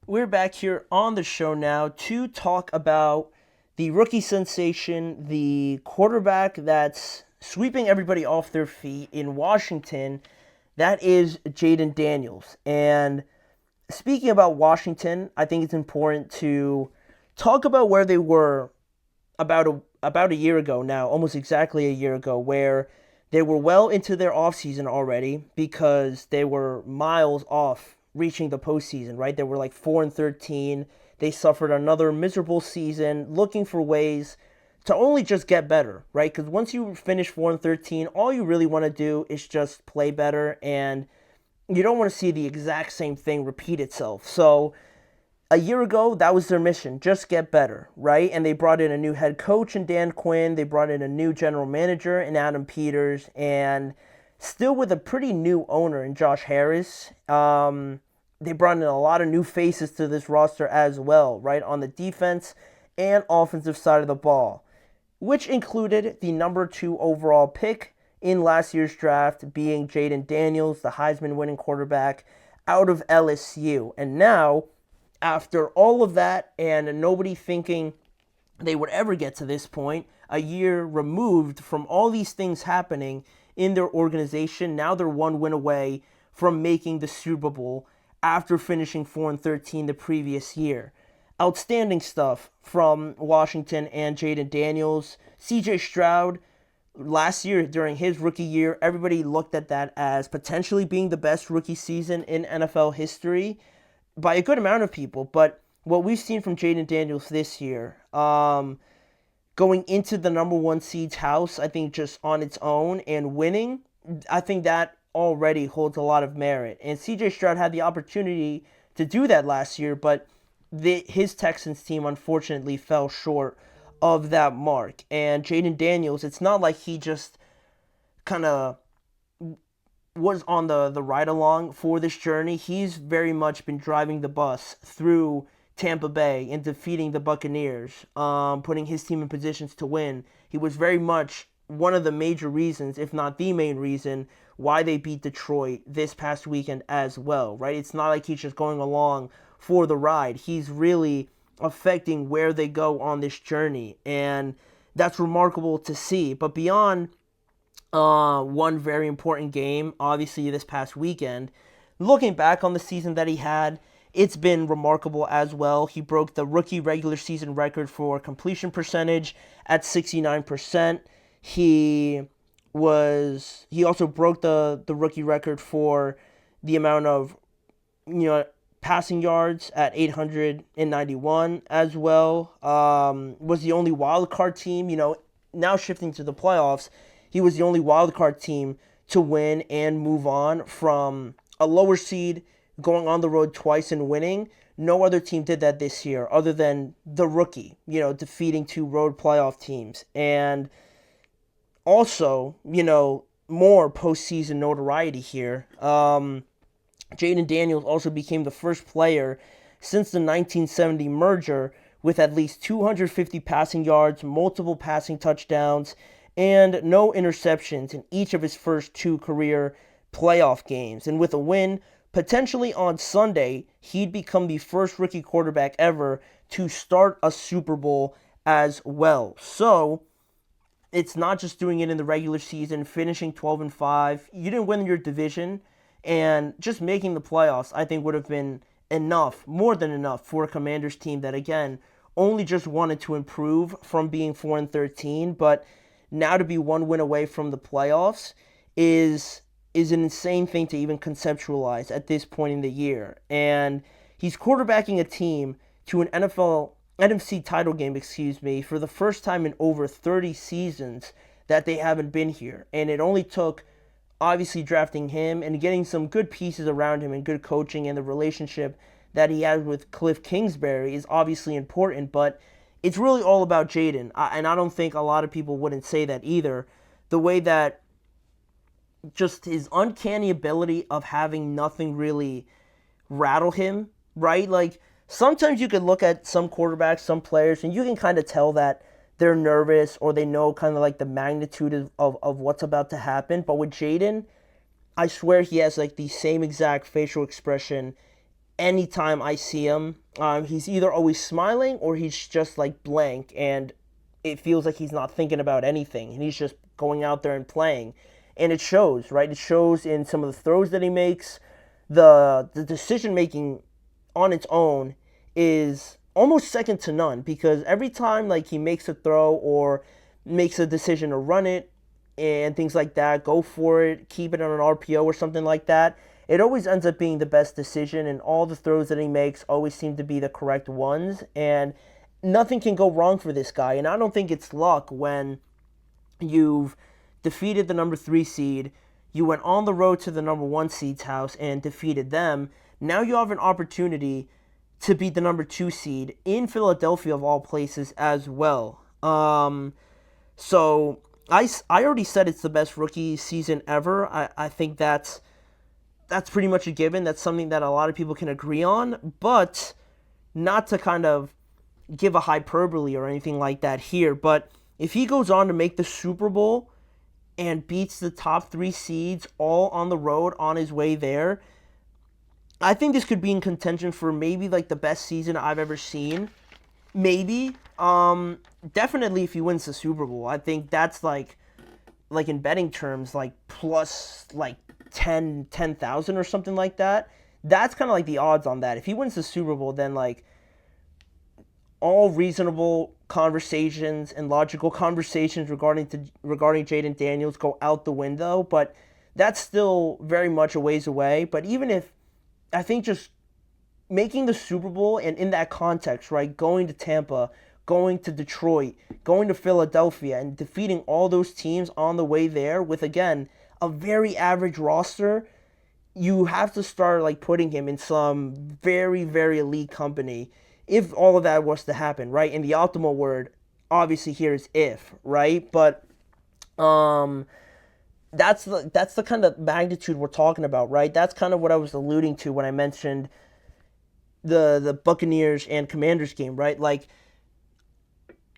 We're back here on the show now to talk about the rookie sensation, the quarterback that's sweeping everybody off their feet in Washington. That is Jayden Daniels. And speaking about Washington, I think it's important to talk about where they were about a year ago now, almost exactly a year ago, where they were well into their offseason already because they were miles off reaching the postseason, right? They were like 4-13. They suffered another miserable season, looking for ways to only just get better, right? Because once you finish 4-13, all you really want to do is just play better, and you don't want to see the exact same thing repeat itself. So a year ago, that was their mission, just get better, right? And they brought in a new head coach in Dan Quinn. They brought in a new general manager in Adam Peters, and still with a pretty new owner in Josh Harris. They brought in a lot of new faces to this roster as well, right? On the defense and offensive side of the ball, which included the number 2 overall pick in last year's draft being Jayden Daniels, the Heisman winning quarterback out of LSU. And now, after all of that and nobody thinking they would ever get to this point, a year removed from all these things happening in their organization, now they're one win away from making the Super Bowl after finishing 4-13 the previous year. Outstanding stuff from Washington and Jayden Daniels. CJ Stroud, last year during his rookie year, everybody looked at that as potentially being the best rookie season in NFL history by a good amount of people. But what we've seen from Jayden Daniels this year, going into the number 1 seed's house, I think just on its own and winning, I think that already holds a lot of merit. And CJ Stroud had the opportunity to do that last year, but his Texans team unfortunately fell short of that mark. And Jayden Daniels, it's not like he just kind of was on the ride along for this journey. He's very much been driving the bus through Tampa Bay and defeating the Buccaneers, putting his team in positions to win. He was very much one of the major reasons, if not the main reason, why they beat Detroit this past weekend as well, right? It's not like he's just going along for the ride. He's really affecting where they go on this journey, and that's remarkable to see. But beyond one very important game, obviously this past weekend, looking back on the season that he had, it's been remarkable as well. He broke the rookie regular season record for completion percentage at 69%. He also broke the rookie record for the amount of passing yards at 891 as well. Was the only wild card team, now shifting to the playoffs, he was the only wild card team to win and move on from a lower seed going on the road twice and winning. No other team did that this year other than the rookie, defeating 2 road playoff teams. And also, more postseason notoriety here. Jayden Daniels also became the first player since the 1970 merger with at least 250 passing yards, multiple passing touchdowns, and no interceptions in each of his first 2 career playoff games. And with a win, potentially on Sunday, he'd become the first rookie quarterback ever to start a Super Bowl as well. So, it's not just doing it in the regular season, finishing 12-5. You didn't win your division, and just making the playoffs, I think, would have been enough, more than enough, for a Commanders team that, again, only just wanted to improve from being 4-13, but now to be 1 win away from the playoffs is an insane thing to even conceptualize at this point in the year. And he's quarterbacking a team to an NFC title game, for the first time in over 30 seasons that they haven't been here. And it only took, obviously, drafting him and getting some good pieces around him and good coaching, and the relationship that he has with Cliff Kingsbury is obviously important, but it's really all about Jayden. And I don't think a lot of people wouldn't say that either. The way that just his uncanny ability of having nothing really rattle him, right? Like, sometimes you could look at some quarterbacks, some players, and you can kind of tell that they're nervous or they know kind of like the magnitude of what's about to happen. But with Jayden, I swear he has like the same exact facial expression anytime I see him. He's either always smiling or he's just like blank, and it feels like he's not thinking about anything, and he's just going out there and playing. And it shows, right? It shows in some of the throws that he makes. The decision making on its own is almost second to none, because every time like he makes a throw or makes a decision to run it and things like that, go for it, keep it on an RPO or something like that, it always ends up being the best decision, and all the throws that he makes always seem to be the correct ones, and nothing can go wrong for this guy. And I don't think it's luck when you've defeated the number 3 seed, you went on the road to the number 1 seed's house and defeated them. Now you have an opportunity to beat the number 2 seed in Philadelphia, of all places, as well. So I already said it's the best rookie season ever. I think that's pretty much a given. That's something that a lot of people can agree on, but not to kind of give a hyperbole or anything like that here. But if he goes on to make the Super Bowl and beats the top 3 seeds all on the road on his way there, I think this could be in contention for maybe like the best season I've ever seen. Maybe. Definitely if he wins the Super Bowl. I think that's like in betting terms, like plus like 10,000 or something like that. That's kind of like the odds on that. If he wins the Super Bowl, then like all reasonable conversations and logical conversations regarding Jayden Daniels go out the window, but that's still very much a ways away. But even if, I think just making the Super Bowl, and in that context, right, going to Tampa, going to Detroit, going to Philadelphia, and defeating all those teams on the way there with, again, a very average roster, you have to start like putting him in some very, very elite company if all of that was to happen, right? And the optimal word, obviously, here is if, right? But that's the kind of magnitude we're talking about, right? That's kind of what I was alluding to when I mentioned the Buccaneers and Commanders game, right? Like,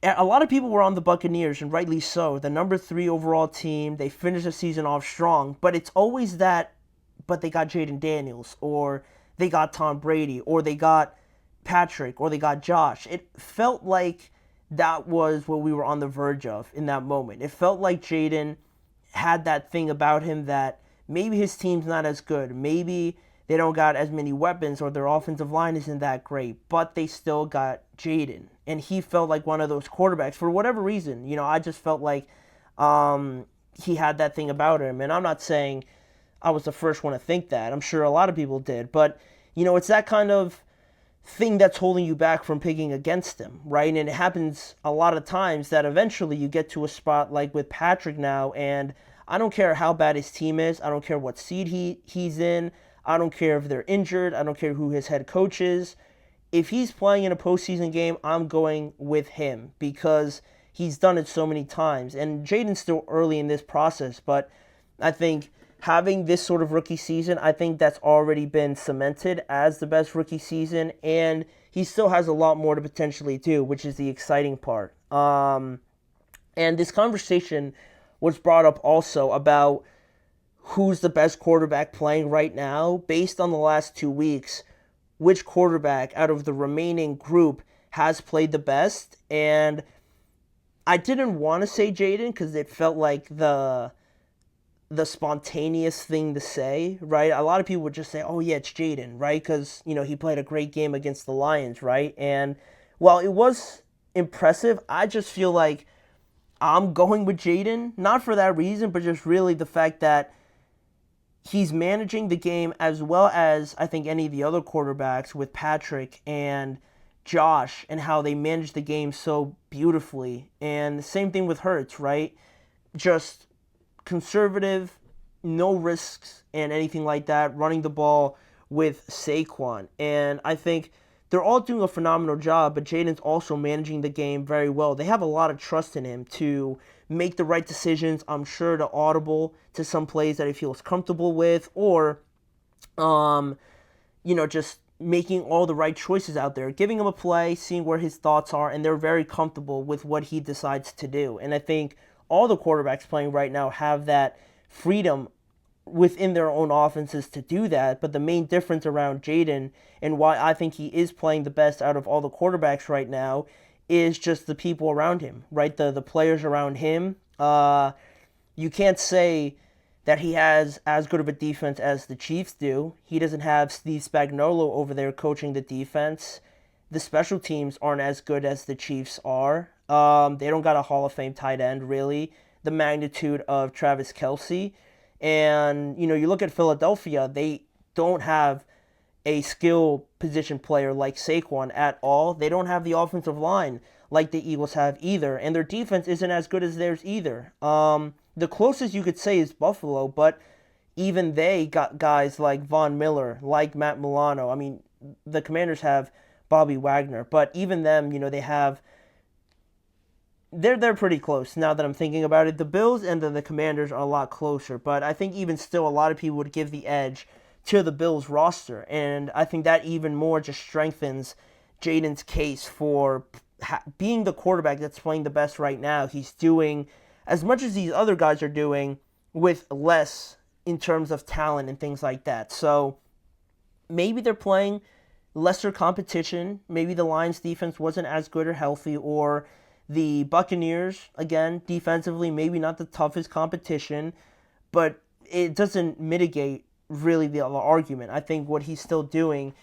a lot of people were on the Buccaneers, and rightly so. The number 3 overall team, they finished the season off strong, but it's always that, but they got Jayden Daniels, or they got Tom Brady, or they got Patrick, or they got Josh. It felt like that was what we were on the verge of in that moment. It felt like Jayden had that thing about him that maybe his team's not as good. Maybe they don't got as many weapons, or their offensive line isn't that great, but they still got Jayden. And he felt like one of those quarterbacks for whatever reason. You know, I just felt like he had that thing about him. And I'm not saying I was the first one to think that. I'm sure a lot of people did. But, you know, it's that kind of thing that's holding you back from picking against him, right? And it happens a lot of times that eventually you get to a spot like with Patrick now, and I don't care how bad his team is. I don't care what seed he's in. I don't care if they're injured. I don't care who his head coach is. If he's playing in a postseason game, I'm going with him because he's done it so many times. And Jayden's still early in this process, but I think having this sort of rookie season, I think that's already been cemented as the best rookie season, and he still has a lot more to potentially do, which is the exciting part. And this conversation was brought up also about who's the best quarterback playing right now. Based on the last 2 weeks, which quarterback out of the remaining group has played the best? And I didn't want to say Jayden because it felt like the spontaneous thing to say, right? A lot of people would just say, oh yeah, it's Jayden, right? Because, you know, he played a great game against the Lions, right? And while it was impressive, I just feel like I'm going with Jayden, not for that reason, but just really the fact that he's managing the game as well as I think any of the other quarterbacks with Patrick and Josh, and how they manage the game so beautifully. And the same thing with Hurts, right? Just conservative, no risks and anything like that, running the ball with Saquon. And I think they're all doing a phenomenal job, but Jayden's also managing the game very well. They have a lot of trust in him to make the right decisions, I'm sure, to audible to some plays that he feels comfortable with, or, just making all the right choices out there, giving him a play, seeing where his thoughts are, and they're very comfortable with what he decides to do. And I think all the quarterbacks playing right now have that freedom within their own offenses to do that. But the main difference around Jayden and why I think he is playing the best out of all the quarterbacks right now is just the people around him, right? The players around him. You can't say that he has as good of a defense as the Chiefs do. He doesn't have Steve Spagnuolo over there coaching the defense. The special teams aren't as good as the Chiefs are. They don't got a Hall of Fame tight end, really, the magnitude of Travis Kelce. And, you look at Philadelphia, they don't have a skill position player like Saquon at all. They don't have the offensive line like the Eagles have either. And their defense isn't as good as theirs either. The closest you could say is Buffalo, but even they got guys like Von Miller, like Matt Milano. I mean, the Commanders have Bobby Wagner, but even them, they're pretty close now that I'm thinking about it. The Bills and the Commanders are a lot closer, but I think even still a lot of people would give the edge to the Bills roster, and I think that even more just strengthens Jayden's case for being the quarterback that's playing the best right now. He's doing as much as these other guys are doing with less in terms of talent and things like that. So maybe they're playing lesser competition. Maybe the Lions defense wasn't as good or healthy, or the Buccaneers, again, defensively, maybe not the toughest competition, but it doesn't mitigate really the argument. I think what he's still doing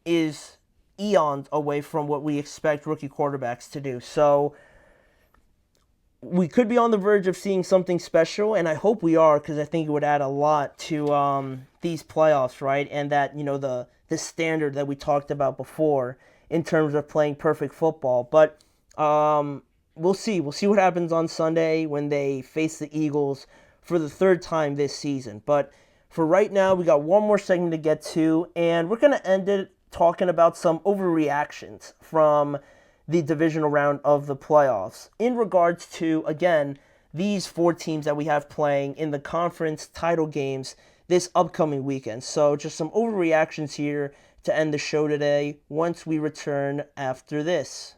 is eons away from what we expect rookie quarterbacks to do. So we could be on the verge of seeing something special, and I hope we are, because I think it would add a lot to these playoffs, right? And that, the standard that we talked about before in terms of playing perfect football. But we'll see. We'll see what happens on Sunday when they face the Eagles for the third time this season. But for right now, we got one more segment to get to, and we're going to end it talking about some overreactions from the divisional round of the playoffs in regards to, again, these 4 teams that we have playing in the conference title games this upcoming weekend. So just some overreactions here to end the show today once we return after this.